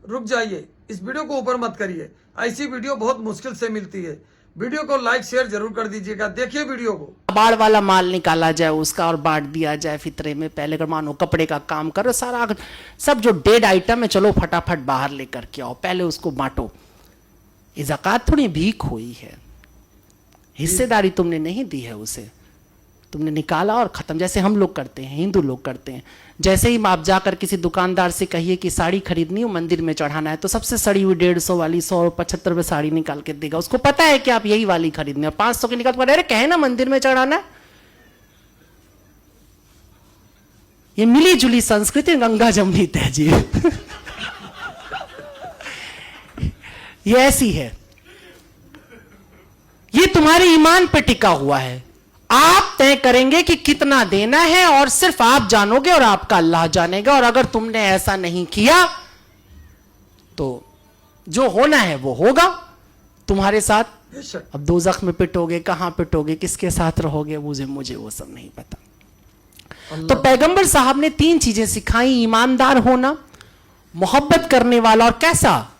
रुक जाइए, इस वीडियो को ऊपर मत करिए, ऐसी वीडियो बहुत मुश्किल से मिलती है। वीडियो को लाइक शेयर जरूर कर दीजिएगा। देखिए वीडियो को। बाढ़ वाला माल निकाला जाए उसका और बांट दिया जाए फितरे में। पहले अगर मानो कपड़े का काम करो, सारा सब जो डेड आइटम है चलो फटाफट बाहर लेकर के आओ, पहले उसको बांटो। ये ज़कात थोड़ी भीख हुई है, हिस्सेदारी तुमने नहीं दी है उसे, तुमने निकाला और खत्म। जैसे हम लोग करते हैं, हिंदू लोग करते हैं। जैसे ही आप जाकर किसी दुकानदार से कहिए कि साड़ी खरीदनी हो, मंदिर में चढ़ाना है, तो सबसे सड़ी हुई 150 वाली 175 रुपये साड़ी निकाल के देगा। उसको पता है कि आप यही वाली खरीदनी है। 500 की निकाल कर, अरे कहे ना मंदिर में चढ़ाना है। ये मिली जुली संस्कृति, गंगा जमनी तहजीब ये ऐसी है। ये तुम्हारे ईमान पे टिका हुआ है। आप तय करेंगे कि कितना देना है और सिर्फ आप जानोगे और आपका अल्लाह जानेगा। और अगर तुमने ऐसा नहीं किया तो जो होना है वो होगा तुम्हारे साथ। अब दोज़ख में पिटोगे, कहां पिटोगे, किसके साथ रहोगे, मुझे वो सब नहीं पता। तो पैगंबर साहब ने 3 चीजें सिखाई: ईमानदार होना, मोहब्बत करने वाला, और कैसा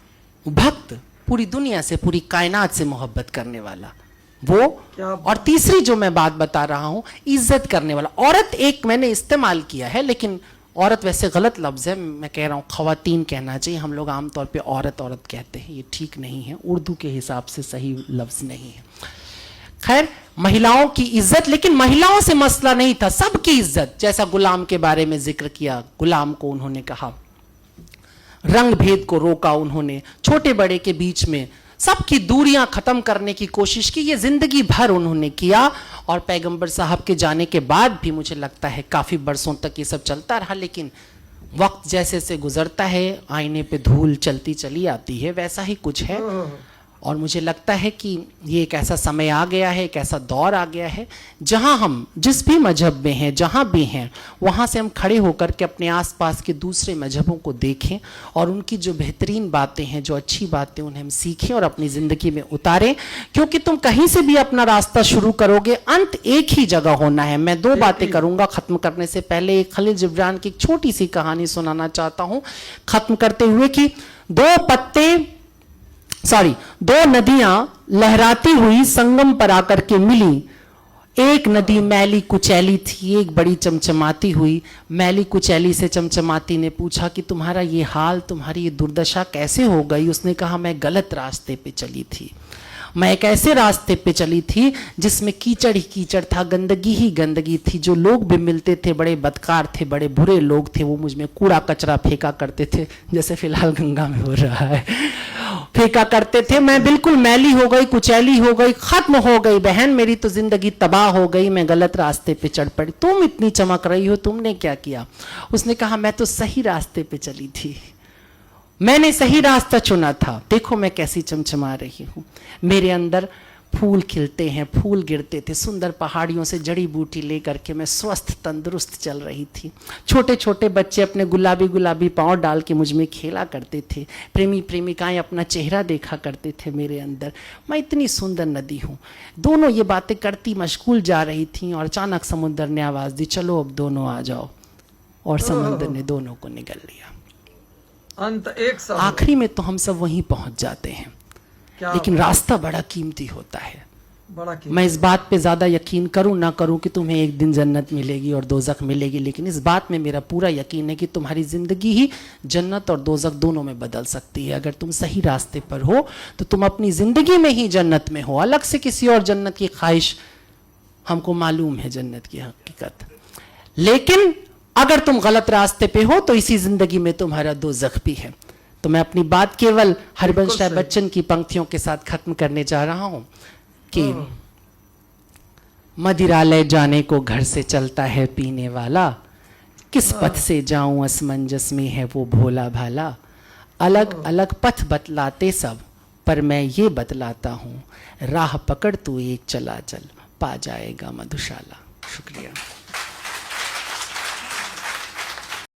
भक्त, पूरी दुनिया से, पूरी कायनात से मोहब्बत करने वाला वो। और तीसरी जो मैं बात बता रहा हूं, इज्जत करने वाला। औरत एक मैंने इस्तेमाल किया है, लेकिन औरत वैसे गलत लफ्ज है, मैं कह रहा हूं खवातीन कहना चाहिए। हम लोग आमतौर पे औरत कहते हैं, ये ठीक नहीं है, उर्दू के हिसाब से सही लफ्ज नहीं है। खैर, महिलाओं की इज्जत, लेकिन महिलाओं से मसला नहीं था, सबकी इज्जत। जैसा गुलाम के बारे में जिक्र किया, गुलाम को उन्होंने कहा, रंग भेद को रोका उन्होंने, छोटे बड़े के बीच में सबकी दूरियां खत्म करने की कोशिश की। ये जिंदगी भर उन्होंने किया। और पैगंबर साहब के जाने के बाद भी मुझे लगता है काफी बरसों तक ये सब चलता रहा। लेकिन वक्त जैसे से गुजरता है, आईने पे धूल चलती चली आती है, वैसा ही कुछ है। और मुझे लगता है कि ये एक ऐसा समय आ गया है, एक ऐसा दौर आ गया है, जहां हम जिस भी मजहब में हैं, जहां भी हैं, वहां से हम खड़े होकर के अपने आसपास के दूसरे मजहबों को देखें और उनकी जो बेहतरीन बातें हैं, जो अच्छी बातें, उन्हें हम सीखें और अपनी ज़िंदगी में उतारें। क्योंकि तुम कहीं से भी अपना रास्ता शुरू करोगे, अंत एक ही जगह होना है। मैं 2 बातें करूँगा ख़त्म करने से पहले। एक खलील जिब्रान की एक छोटी सी कहानी सुनाना चाहता हूँ ख़त्म करते हुए, कि 2 नदियां लहराती हुई संगम पर आकर के मिली। एक नदी मैली कुचैली थी, एक बड़ी चमचमाती हुई। मैली कुचैली से चमचमाती ने पूछा कि तुम्हारा ये हाल, तुम्हारी ये दुर्दशा कैसे हो गई? उसने कहा, मैं गलत रास्ते पे चली थी। मैं एक ऐसे रास्ते पे चली थी जिसमें कीचड़ ही कीचड़ था, गंदगी ही गंदगी थी। जो लोग भी मिलते थे बड़े बदकार थे, बड़े बुरे लोग थे। वो मुझ में कूड़ा कचरा फेंका करते थे, जैसे फिलहाल गंगा में हो रहा है, फेंका करते थे। मैं बिल्कुल मैली हो गई, कुचैली हो गई, खत्म हो गई। बहन, मेरी तो जिंदगी तबाह हो गई, मैं गलत रास्ते पे चढ़ पड़ी। तुम इतनी चमक रही हो, तुमने क्या किया? उसने कहा, मैं तो सही रास्ते पे चली थी, मैंने सही रास्ता चुना था। देखो मैं कैसी चमचमा रही हूँ, मेरे अंदर फूल खिलते हैं, फूल गिरते थे। सुंदर पहाड़ियों से जड़ी बूटी लेकर के मैं स्वस्थ तंदुरुस्त चल रही थी। छोटे छोटे बच्चे अपने गुलाबी गुलाबी पाँव डाल के मुझ में खेला करते थे। प्रेमी प्रेमिकाएं अपना चेहरा देखा करते थे मेरे अंदर। मैं इतनी सुंदर नदी हूँ। दोनों ये बातें करती मशगूल जा रही थी और अचानक समुद्र ने आवाज़ दी, चलो अब दोनों आ जाओ। और समुद्र ने दोनों को निगल लिया। अंत एक सब। आखिरी में तो हम सब वहीं पहुंच जाते हैं, लेकिन रास्ता बड़ा कीमती होता है। मैं इस बात पे ज्यादा यकीन करूं ना करूं कि तुम्हें एक दिन जन्नत मिलेगी और दोजख मिलेगी, लेकिन इस बात में मेरा पूरा यकीन है कि तुम्हारी जिंदगी ही जन्नत और दोजख दोनों में बदल सकती है। अगर तुम सही रास्ते पर हो तो तुम अपनी जिंदगी में ही जन्नत में हो। अलग से किसी और जन्नत की ख्वाहिश, हमको मालूम है जन्नत की हकीकत, लेकिन अगर तुम गलत रास्ते पे हो तो इसी जिंदगी में तुम्हारा दोजख भी है। तो मैं अपनी बात केवल हरिवंश राय बच्चन की पंक्तियों के साथ खत्म करने जा रहा हूं कि मदिरालय जाने को घर से चलता है पीने वाला, किस पथ से जाऊं असमंजस में है वो भोला भाला। अलग अलग पथ बतलाते सब, पर मैं ये बतलाता हूं, राह पकड़ तू एक चला चल, पा जाएगा मधुशाला। शुक्रिया।